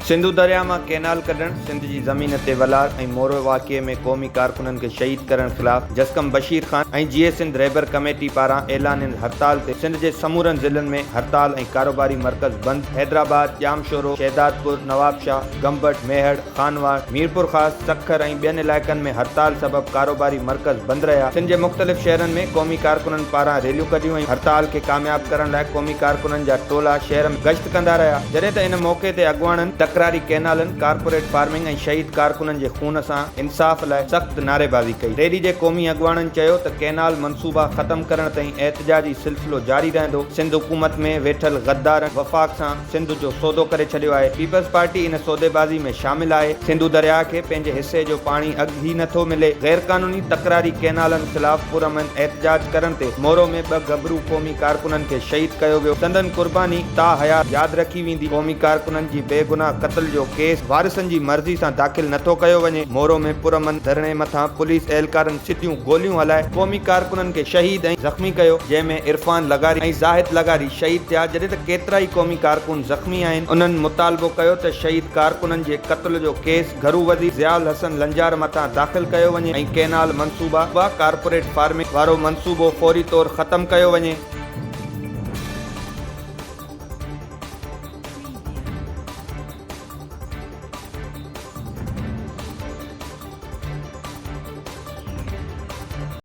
सिंधु दरिया में कैनाल कढण, सिंध की ज़मीन ते वलार ऐं मोरो वाक़िए में क़ौमी कारकुननि खे शहीद करण ख़िलाफ़ जसकम बशीर खान ऐं जीए सिंध रहबर कमेटी पारां ऐलानियल हड़ताल ते सिंध जे समूरनि ज़िलनि में हड़ताल ऐं कारोबारी मर्कज़ बंद। हैदराबाद, जामशोरो, शहदादपुर, नवाबशाह, गंबट, मेहड़, खानवाड़, मीरपुर ख़ास, सखर ऐं ॿियनि इलाइक़नि में हड़ताल सबब कारोबारी मर्कज़ बंद रहा। सिंध जे मुख़्तलिफ़ शहरनि में क़ौमी कारकुननि पारां रैलियूं कढियूं ऐं हड़ताल खे कामयाब करण लाइ क़ौमी कारकुननि जा टोला शहर में गश्त कंदा रहा। जॾहिं त इन मौक़े ते अॻुवाणनि तकरारी कैनालनि, कारपोरेट फार्मिंग ऐं शहीद कारकुननि जे खून सां इंसाफ़ लाइ सख़्त नारेबाज़ी कई। रैली जे क़ौमी अॻुवाणनि चयो त कैनाल मनसूबा ख़त्म करण ताईं एहतजाजी सिलसिलो जारी रहंदो। सिंध हुकूमत में वेठल गद्दार वफ़ाक़ सां सिंध जो सौदो करे छॾियो आहे। पीपल्स पार्टी इन सौदेबाज़ी में शामिल आहे। सिंधु दरिया खे पंहिंजे हिसे जो पाणी अॻु ई नथो मिले। गैर क़ानूनी तकरारी कैनालनि ख़िलाफ़ पुरअमन एहतजाज करण ते मोरो में 2 गबरू क़ौमी कारकुननि खे शहीद कयो वियो। संदन कुर्बानी ता हयात यादि रखी वेंदी। क़ौमी कारकुननि जी बेगुनाह क़त्ल जो केस वारिसनि जी मर्ज़ी सां दाख़िल नथो कयो वञे। मोरो में पुरअमन धरणे मथां पुलिस एहलकारनि सिधियूं गोलियूं हलाए क़ौमी कारकुननि खे शहीद ऐं ज़ख़्मी कयो, जंहिंमें इरफान लगारी ऐं ज़ाहिद लगारी शहीद थिया। जॾहिं त केतिरा ई क़ौमी कारकुन ज़ख़्मी आहिनि। उन्हनि मुतालबो कयो त शहीद कारकुननि जे क़त्ल जो केस घरू वज़ीर ज़ियाउल हसन लंजार मथां दाख़िल कयो वञे ऐं कैनाल मनसूबा कारपोरेट फार्मिंग वारो मनसूबो फौरी तौर ख़त्म कयो वञे।